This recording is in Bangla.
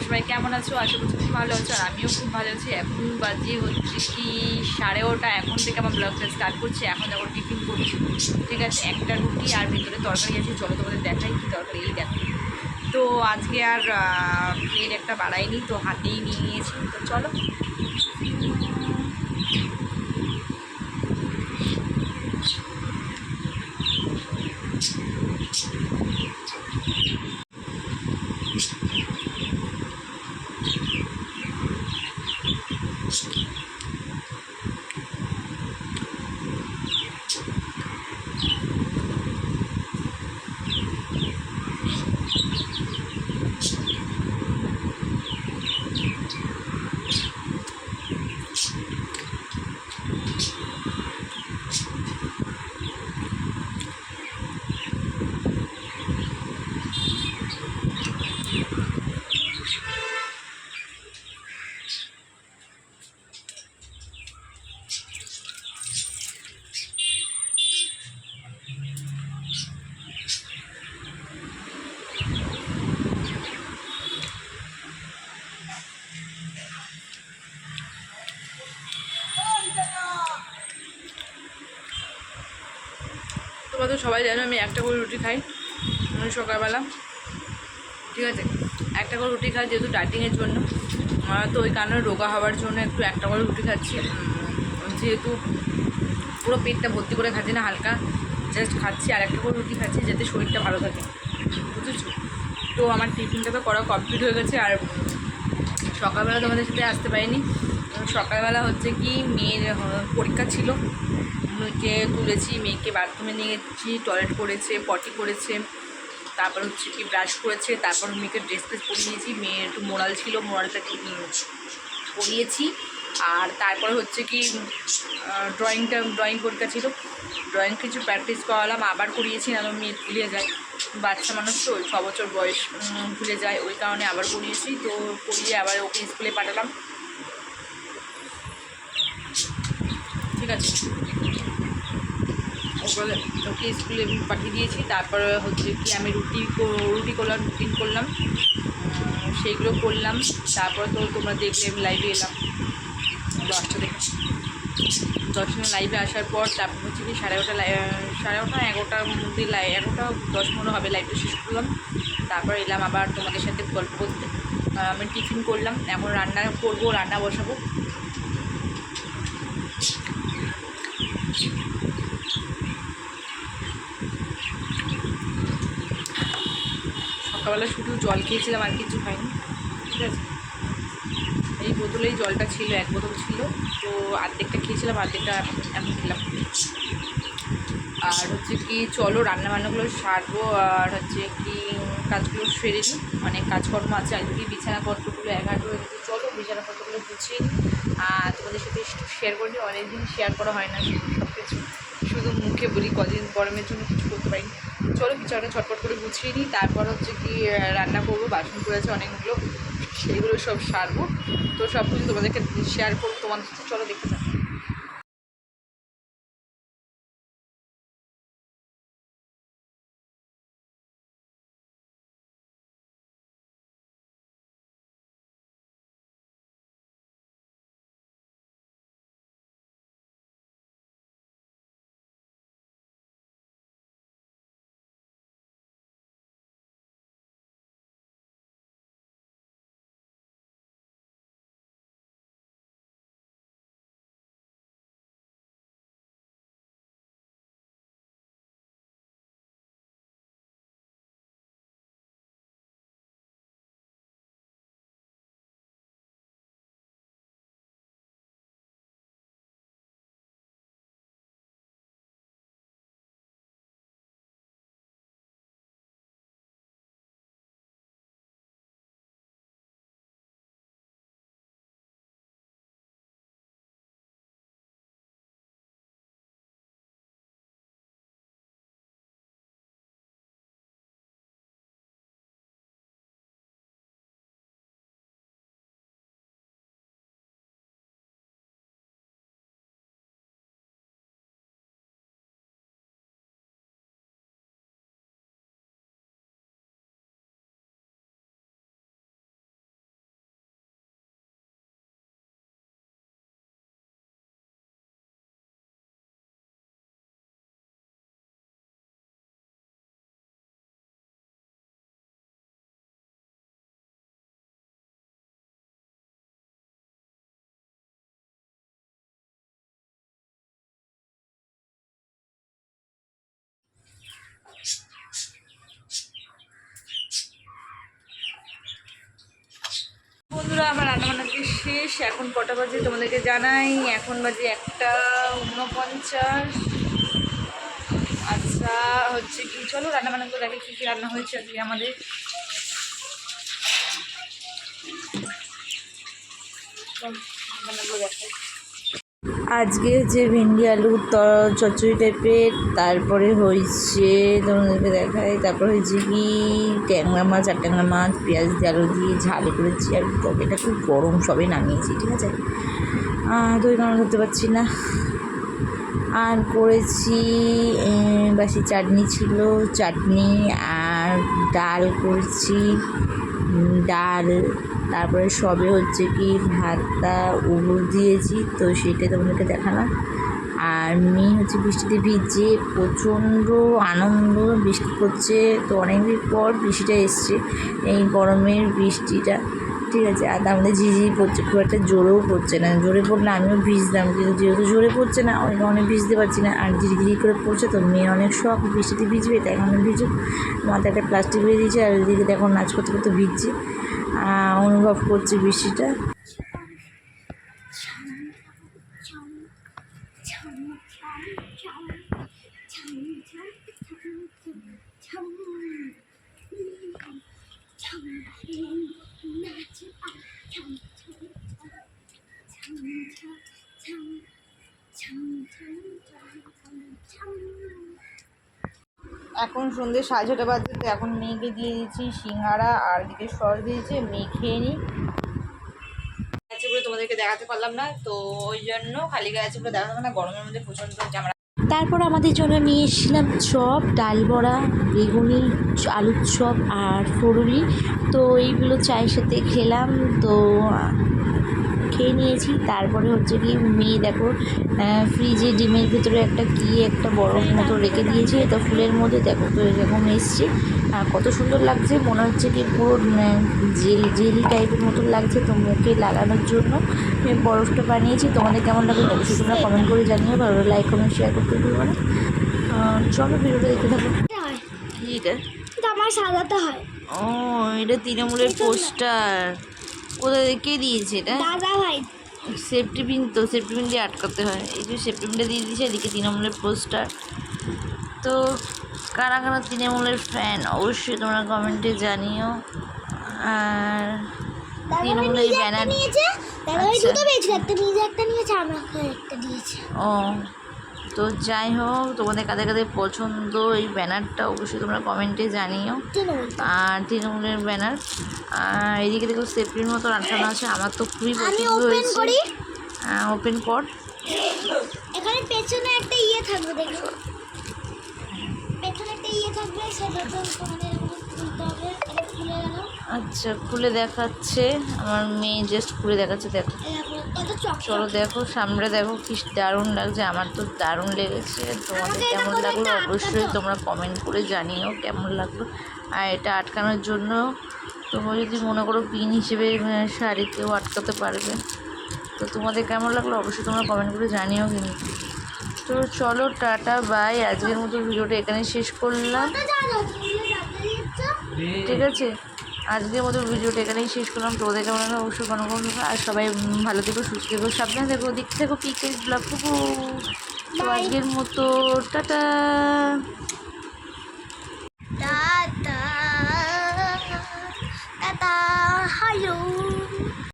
সবাই কেমন আছো? আশা করছি খুব ভালো আছো, আর আমিও খুব ভালো আছি। এখন বাজে হচ্ছে কি 9:30। এখন থেকে আমার ব্লগটা স্টার্ট করছি। এখন যখন টিফিন করছি, ঠিক আছে, একটা রুটি আর ভিতরে তরকারি আছে। চলো তোমাদের দেখাই কি তরকারি। এই দেখো, তো আজকে আর প্লেট একটা বাড়াইনি, তো হাতেই নিয়ে নিয়েছি। তো চলো। তোমরা তো সবাই জানো আমি একটা করে রুটি খাই সকালবেলা, ঠিক আছে। একটা করে রুটি খাই যেহেতু ডায়েটিংয়ের জন্য, তো ওই কারণে রোগা হওয়ার জন্য একটু একটা করে রুটি খাচ্ছি। যেহেতু পুরো পেটটা ভর্তি করে খাচ্ছি না, হালকা জাস্ট খাচ্ছি, আর একটা করে রুটি খাচ্ছি যাতে শরীরটা ভালো থাকে, বুঝেছো। তো আমার টিফিনটা তো করা কমপ্লিট হয়ে গেছে। আর সকালবেলা তোমাদের সাথে আসতে পারিনি। সকালবেলা হচ্ছে কি মেয়ের পরীক্ষা ছিল, মেয়েকে তুলেছি, মেয়েকে বাথরুমে নিয়ে গেছি, টয়লেট করেছে, পটি করেছে, তারপর হচ্ছে কি ব্রাশ করেছে, তারপর মেয়েকে ড্রেস ফ্রেস পরিয়েছি। মেয়ের একটু মোরাল ছিল, মোরালটাকে পরিয়েছি। আর তারপর হচ্ছে কি ড্রয়িং পরীক্ষা ছিল, ড্রয়িং কিছু প্র্যাকটিস করালাম, আবার করিয়েছি, না মেয়ে ভুলে যায়, বাচ্চা মানুষ তো 6 বছর বয়স, ভুলে যায়, ওই কারণে আবার করিয়েছি। তো করিয়ে আবার ওকে স্কুলে পাঠালাম, ঠিক আছে। ওকে স্কুলে পাঠিয়ে দিয়েছি। তারপরে হচ্ছে কি আমি রুটি করলাম, টিফিন করলাম, সেইগুলো করলাম। তারপরে তো তোমরা দেখলে আমি লাইভে এলাম 10টা দেখে, 10টা লাইভে আসার পর তারপর হচ্ছে কি 11:30 11টার মধ্যে 11:10 হবে লাইভটা শেষ করলাম। তারপর এলাম আবার তোমাদের সাথে গল্প করতে। আমি টিফিন করলাম, এখন রান্না করবো, রান্না বসাবো। সকালবেলা শুধু জল খেয়েছিলাম, আর কিছু খাইনি, ঠিক আছে। এই বোতলেই জলটা ছিল, 1 বোতল ছিল, তো অর্ধেকটা খেয়েছিলাম, অর্ধেকটা এখন খেলাম। আর হচ্ছে কি চলো রান্নাবান্নাগুলো সারবো, আর হচ্ছে কি কাজগুলো সেরে নিই, মানে কাজকর্ম আছে আজকে। বিছানাপত্রগুলো 11 হয়ে গেছে, চলো বিছানাপত্রগুলো গুছিয়ে নিই। আর তোমাদের সাথে একটু শেয়ার করে নিই, অনেকদিন শেয়ার করা হয় না সব কিছু, শুধু মুখে বলি, কদিন গরমের জন্য কিছু করতে পারিনি। চলো বিছানাটা ছটপট করে গুছিয়ে নিই, তারপর হচ্ছে কি রান্না করবো। বাসন করেছে অনেকগুলো, সেইগুলো সব সারবো। তো সব কিছু তোমাদেরকে শেয়ার করবো তোমাদের সাথে, চলো দেখতে থাকো। বন্ধুরা আমার রান্নাবান্না কি শেষ। এখন কটা বাজে তোমাদেরকে জানাই, এখন বাজে 1:49। আচ্ছা হচ্ছে কি, চলো রান্নাবান্নাগুলো দেখে কী কী রান্না হয়েছে আজকে আমাদের। রান্নাগুলো দেখাই। আজকে হচ্ছে ভেন্ডি আলুর চচ্চড়ি টাইপের, তারপরে হয়েছে তোমাদেরকে দেখাই, তারপর হয়েছে কি ট্যাংরা মাছ, আর ট্যাংরা মাছ পেঁয়াজ দিয়ে আলু দিয়ে ঝাল করেছি। আর তরকারিটা খুব গরম, সবে নামিয়েছি, ঠিক আছে। দই কারণ ধরতে পারছি না। আর করেছি বাসি চাটনি ছিল, চাটনি আর ডাল করেছি, ডাল। তারপরে সবে হচ্ছে কি ভাতটা উবুল দিয়েছি, তো সেটা তোমাদেরকে দেখালাম। আর মেয়ে হচ্ছে বৃষ্টিতে ভিজছে, প্রচণ্ড আনন্দ, বৃষ্টি পড়ছে। তো অনেকদিন পর বৃষ্টিটা এসছে, এই গরমের বৃষ্টিটা, ঠিক আছে। আর তার মধ্যে ঝিঝি পড়ছে, খুব একটা জোরেও পড়ছে না। জোরে পড়লে আমিও ভিজতাম, কিন্তু যেহেতু জোরে পড়ছে না ওই কারণে ভিজতে পারছি না। আর ধীরে করে পড়ছে, তো মেয়ে অনেক শখ বৃষ্টিতে ভিজবে, তাই এখন ভিজুক। মাথায় একটা প্লাস্টিক বেরিয়ে দিয়েছে, আর ওইদিকে দেখো নাচ করতে করতে ভিজছে, অনুভব করছে বৃষ্টিটা। এখন সন্ধ্যে 6:30 বাজে, তো এখন মেয়েকে দিয়ে দিচ্ছি সিঙ্গারা, আর দিকে সস দিয়েছে, মেয়ে খেয়ে নিই। আছে বলে তোমাদেরকে দেখাতে পারলাম না, তো ওই জন্য খালি গায়ে আছে বলে দেখাতে না, গরমের মধ্যে প্রচণ্ড জামা। তারপর আমাদের জন্য নিয়ে এসেছিলাম চপ, ডাল বড়া, বেগুনি, আলুর চপ আর ফুরুলি। তো এইগুলো চায়ের সাথে খেলাম, তো খেয়ে নিয়েছি। তারপরে হচ্ছে কি মেয়ে দেখো ফ্রিজে ডিমের ভিতরে একটা বরফ মতো রেখে দিয়েছে, তো ফুলের মধ্যে দেখো তো এরকম এসছে। আর কত সুন্দর লাগছে, মনে হচ্ছে কি পুরো জেলি টাইপের মতো লাগছে। তো মুখে লাগানোর জন্য আমি বরফটা বানিয়েছি। তোমাদের কেমন লাগবে অবশ্যই তোমরা কমেন্ট করে জানিও, ভালো লাইক কমেন্ট শেয়ার করতে ভুলবো না। চলো ভিডিওটা দেখতে থাকো। কি এটা? আমার সাজাতে হয়। ও এটা তৃণমূলের পোস্টার। কোথায় কে দিয়েছে এটা? দাদা ভাই। সেফটি পিন, তো সেফটি পিন দিয়ে আটকাতে হয়। এই যে সেফটি পিনটা দিয়ে দিয়েছে, এদিকে তৃণমূলের পোস্টার। তো কারা কারা তৃণমূলের ফ্যান অবশ্যই তোমরা কমেন্টে জানিও। আর তৃণমূলের এই ব্যানার নিয়েছে, দাদা ভাই দুটো পেয়েছে, একটা নিজে একটা নিয়েছে, আমাকে একটা দিয়েছে। ও তো যাই হোক, তোমাদের কাদের কাদের পছন্দ এই ব্যানারটা অবশ্যই তোমরা কমেন্টে জানিও। আর তৃণমূলের ব্যানার, আর এদিকে দেখো সেফটির মতো আটকানো আছে। আমার তো খুবই পছন্দ হয়েছে। ওপেন কর। এখানে পেছনে একটা ইয়ে থাকবে, দেখো পেছনে একটা ইয়ে থাকবে, সেটা তোমাদের খুলতে হবে। এটা খুলে গেল। আচ্ছা খুলে দেখাচ্ছে আমার মেয়ে, জাস্ট খুলে দেখাচ্ছে। দেখো চলো দেখো সামনে, দেখো কি দারুণ লাগছে। আমার তো দারুণ লেগেছে। তোমাদের কেমন লাগলো অবশ্যই তোমরা কমেন্ট করে জানিও কেমন লাগলো। আর এটা আটকানোর জন্য তোমরা যদি মনে করো পিন হিসেবে শাড়িতেও আটকাতে পারবে। তো তোমাদের কেমন লাগলো অবশ্যই তোমরা কমেন্ট করে জানিও কিন্তু। তো চলো টাটা বাই, আজকের মতো ভিডিওটা এখানে শেষ করলাম, ঠিক আছে। আজকের মতো ভিডিওটা এখানেই শেষ করলাম। তোমাদের কেমন লাগলো অবশ্যই কমেন্ট। আর সবাই ভালো থেকো, সুস্থ থেকো, সাবধানে থেকো, দেখতে থেকো পিকের ব্লগ। তো আজকের মতো টাটা।